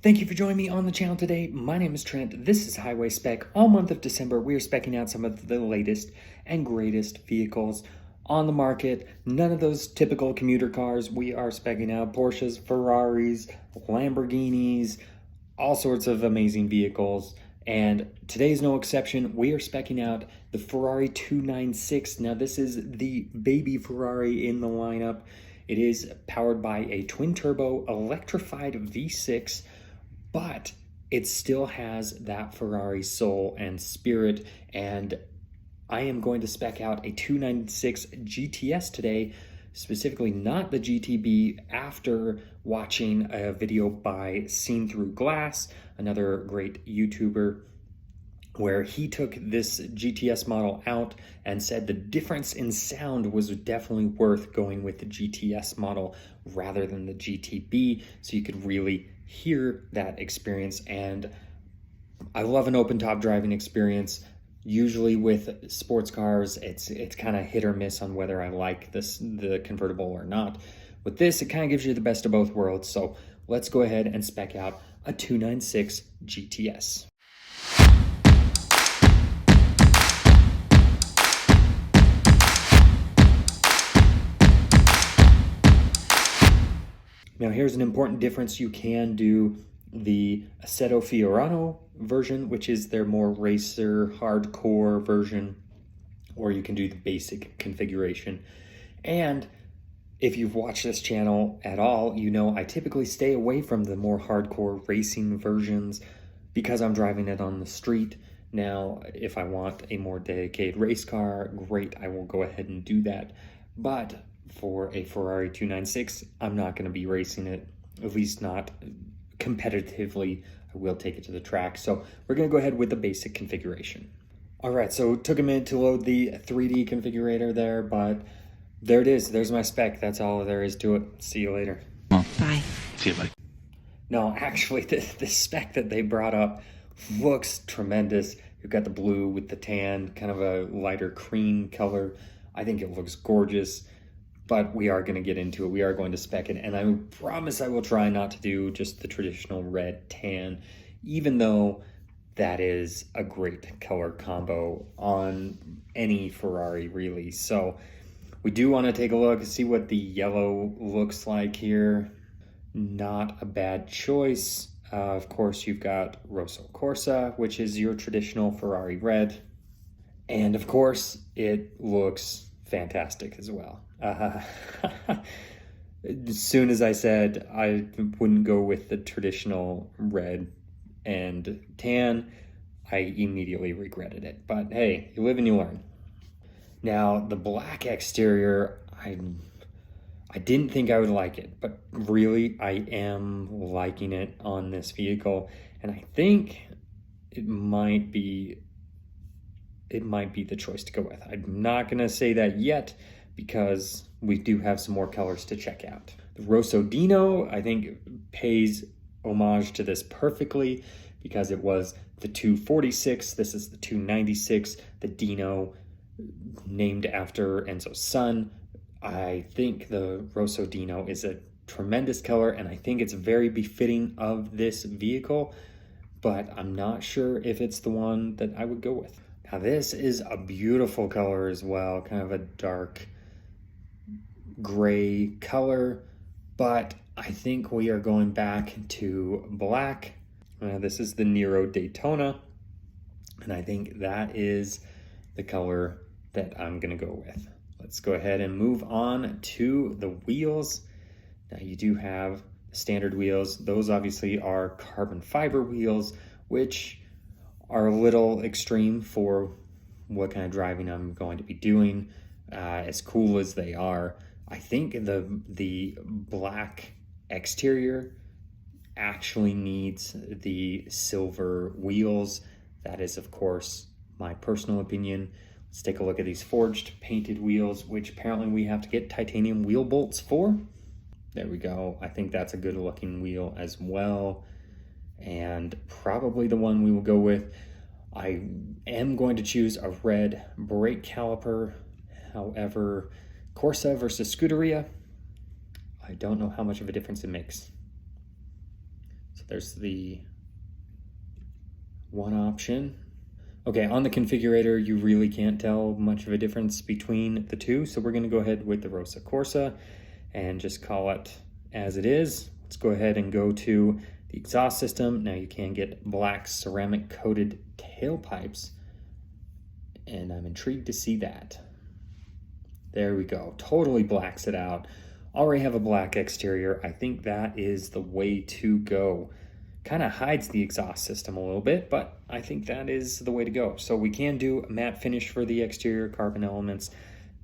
Thank you for joining me on the channel today. My name is Trent. This is Highway Spec. All month of December, we are specking out some of the latest and greatest vehicles on the market. None of those typical commuter cars. We are specking out Porsches, Ferraris, Lamborghinis, all sorts of amazing vehicles. And today's no exception. We are specking out the Ferrari 296. Now, this is the baby Ferrari in the lineup. It is powered by a twin-turbo electrified V6, but it still has that Ferrari soul and spirit. And I am going to spec out a 296 GTS today, specifically not the GTB, after watching a video by Seen Through Glass, another great YouTuber, where he took this GTS model out and said the difference in sound was definitely worth going with the GTS model rather than the GTB, so you could really hear that experience. And I love an open top driving experience. Usually with sports cars, it's kind of hit or miss on whether I like the convertible or not. With this, it kind of gives you the best of both worlds. So let's go ahead and spec out a 296 GTS. Now here's an important difference. You can do the Assetto Fiorano version, which is their more racer, hardcore version, or you can do the basic configuration. And if you've watched this channel at all, you know I typically stay away from the more hardcore racing versions because I'm driving it on the street. Now, if I want a more dedicated race car, great, I will go ahead and do that. But for a Ferrari 296, I'm not going to be racing it, at least not competitively. I will take it to the track. So we're going to go ahead with the basic configuration. All right, so it took a minute to load the 3D configurator there, but there it is. There's my spec. That's all there is to it. See you later. Bye. See you, buddy. No, actually, the spec that they brought up looks tremendous. You've got the blue with the tan, kind of a lighter cream color. I think it looks gorgeous. But we are going to get into it. We are going to spec it. And I promise I will try not to do just the traditional red tan, even though that is a great color combo on any Ferrari, really. So we do want to take a look and see what the yellow looks like here. Not a bad choice. Of course, you've got Rosso Corsa, which is your traditional Ferrari red. And of course, it looks fantastic as well. As soon as I said I wouldn't go with the traditional red and tan, I immediately regretted it. But hey, you live and you learn. Now, the black exterior, I didn't think I would like it, but really I am liking it on this vehicle, and I think it might be the choice to go with. I'm not gonna say that yet because we do have some more colors to check out. The Rosso Dino, I think, pays homage to this perfectly because it was the 246. This is the 296, the Dino named after Enzo's son. I think the Rosso Dino is a tremendous color, and I think it's very befitting of this vehicle, but I'm not sure if it's the one that I would go with. Now this is a beautiful color as well, kind of a dark gray color, but I think we are going back to black. This is the Nero Daytona, and I think that is the color that I'm gonna go with. Let's go ahead and move on to the wheels. Now you do have the standard wheels. Those obviously are carbon fiber wheels, which are a little extreme for what kind of driving I'm going to be doing. As cool as they are, I think the black exterior actually needs the silver wheels. That is, of course, my personal opinion. Let's take a look at these forged painted wheels, which apparently we have to get titanium wheel bolts for. There we go. I think that's a good looking wheel as well, and probably the one we will go with. I am going to choose a red brake caliper. However, Corsa versus Scuderia, I don't know how much of a difference it makes. So there's the one option. Okay, on the configurator, you really can't tell much of a difference between the two, so we're gonna go ahead with the Rosa Corsa and just call it as it is. Let's go ahead and go to the exhaust system. Now you can get black ceramic coated tailpipes, and I'm intrigued to see that. There we go, totally blacks it out. Already have a black exterior. I think that is the way to go. Kind of hides the exhaust system a little bit, but I think that is the way to go. So we can do a matte finish for the exterior carbon elements.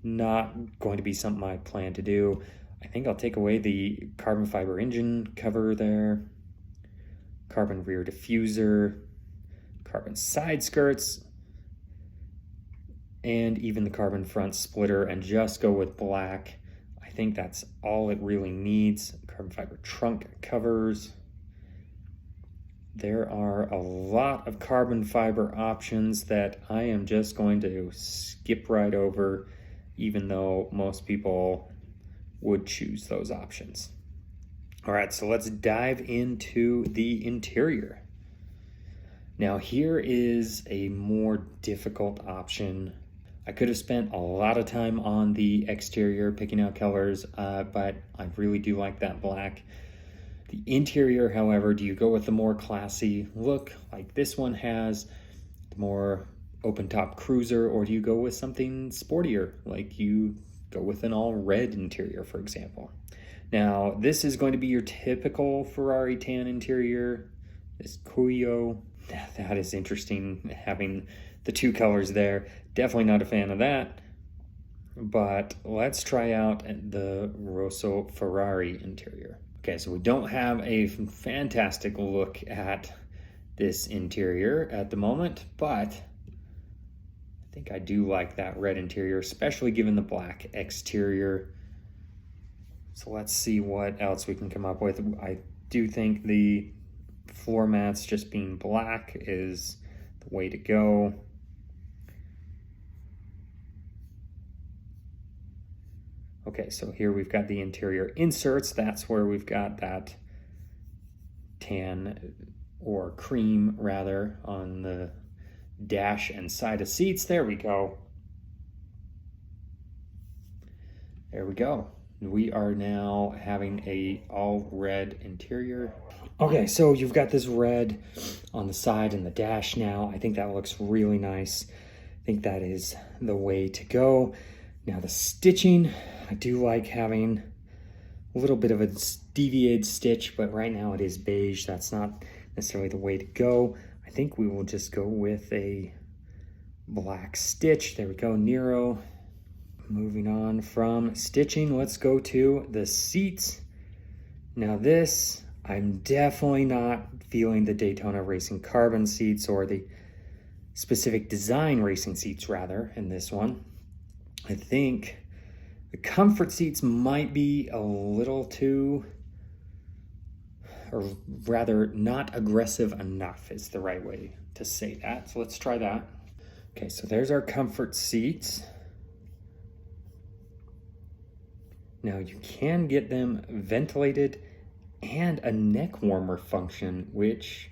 Not going to be something I plan to do. I think I'll take away the carbon fiber engine cover there, carbon rear diffuser, carbon side skirts, and even the carbon front splitter, and just go with black. I think that's all it really needs. Carbon fiber trunk covers. There are a lot of carbon fiber options that I am just going to skip right over, even though most people would choose those options. All right, so let's dive into the interior. Now here is a more difficult option. I could have spent a lot of time on the exterior picking out colors, but I really do like that black. The interior, however, do you go with the more classy look like this one has, the more open top cruiser, or do you go with something sportier, like you go with an all red interior, for example? Now, this is going to be your typical Ferrari tan interior, this Cuyo. That is interesting, having the two colors there. Definitely not a fan of that. But let's try out the Rosso Ferrari interior. Okay, so we don't have a fantastic look at this interior at the moment, but I think I do like that red interior, especially given the black exterior. So let's see what else we can come up with. I do think the floor mats just being black is the way to go. Okay, so here we've got the interior inserts. That's where we've got that tan or cream rather on the dash and side of seats. There we go. There we go. We are now having a all red interior. Okay, so you've got this red on the side and the dash now. I think that looks really nice. I think that is the way to go. Now the stitching, I do like having a little bit of a deviated stitch, but right now it is beige. That's not necessarily the way to go. I think we will just go with a black stitch. There we go, Nero. Moving on from stitching, let's go to the seats. Now this, I'm definitely not feeling the Daytona Racing Carbon seats, or the specific design racing seats rather, in this one. I think the comfort seats might be a little too, or rather not aggressive enough is the right way to say that. So let's try that. Okay, so there's our comfort seats. Now you can get them ventilated and a neck warmer function, which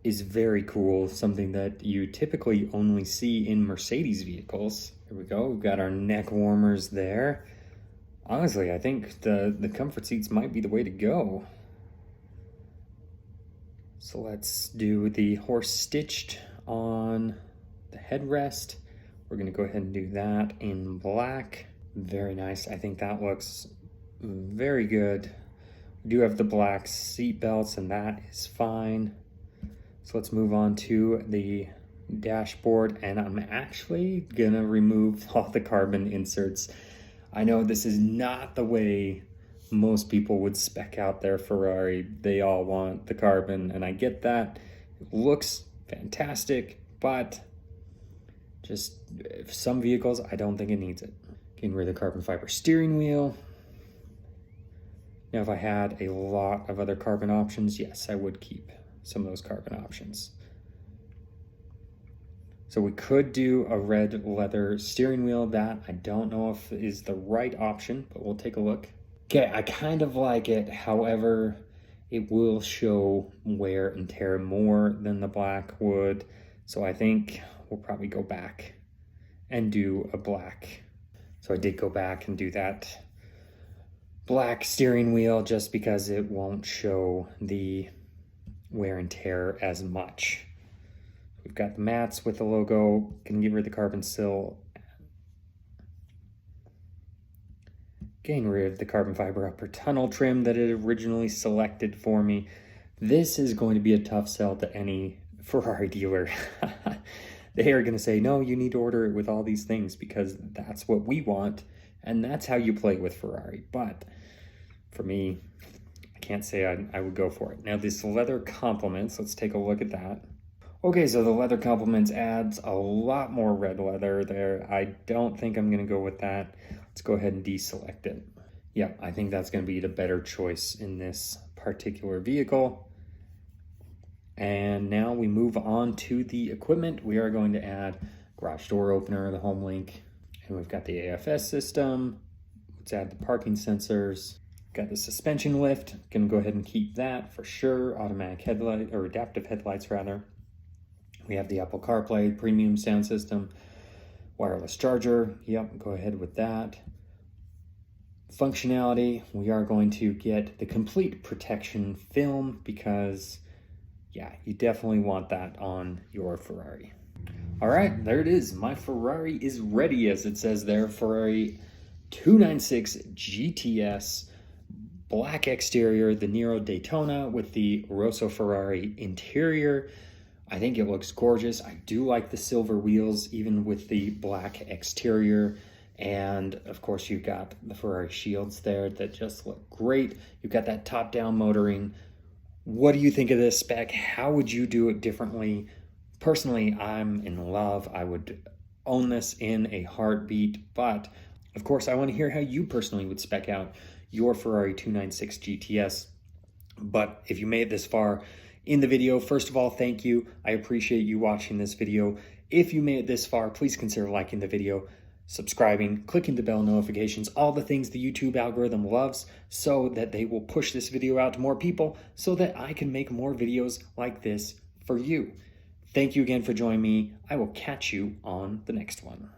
is very cool, something that you typically only see in Mercedes vehicles. Here we go, we've got our neck warmers there. Honestly, I think the comfort seats might be the way to go. So let's do the horse stitched on the headrest. We're gonna go ahead and do that in black. Very nice, I think that looks very good. We do have the black seat belts and that is fine. So let's move on to the dashboard, and I'm actually gonna remove all the carbon inserts. I know this is not the way most people would spec out their Ferrari. They all want the carbon, and I get that. It looks fantastic, but just some vehicles, I don't think it needs it. Getting rid of the carbon fiber steering wheel. Now, if I had a lot of other carbon options, yes, I would keep some of those carbon options. So we could do a red leather steering wheel. That I don't know if is the right option, but we'll take a look. Okay, I kind of like it. However, it will show wear and tear more than the black would. So I think we'll probably go back and do a black. So I did go back and do that black steering wheel just because it won't show the wear and tear as much. We've got the mats with the logo. Can get rid of the carbon sill. Getting rid of the carbon fiber upper tunnel trim that it originally selected for me. This is going to be a tough sell to any Ferrari dealer. They are going to say, no, you need to order it with all these things because that's what we want and that's how you play with Ferrari. But for me, I can't say I would go for it. Now this leather complements, let's take a look at that. Okay, so the leather complements adds a lot more red leather there. I don't think I'm going to go with that. Let's go ahead and deselect it. Yeah, I think that's going to be the better choice in this particular vehicle. And now we move on to the equipment. We are going to add garage door opener, the home link, and we've got the AFS system. Let's add the parking sensors. Got the suspension lift. Gonna go ahead and keep that for sure. Automatic headlight, or adaptive headlights rather. We have the Apple CarPlay premium sound system, wireless charger. Yep, go ahead with that. Functionality, we are going to get the complete protection film because, yeah, you definitely want that on your Ferrari. All right, there it is. My Ferrari is ready, as it says there. Ferrari 296 GTS, black exterior, the Nero Daytona with the Rosso Ferrari interior. I think it looks gorgeous. I do like the silver wheels, even with the black exterior. And of course, you've got the Ferrari shields there that just look great. You've got that top-down motoring. What do you think of this spec? How would you do it differently? Personally, I'm in love. I would own this in a heartbeat. But of course, I want to hear how you personally would spec out your Ferrari 296 GTS. But if you made it this far in the video, first of all, thank you. I appreciate you watching this video. If you made it this far, please consider liking the video, subscribing, clicking the bell notifications, all the things the YouTube algorithm loves, so that they will push this video out to more people so that I can make more videos like this for you. Thank you again for joining me. I will catch you on the next one.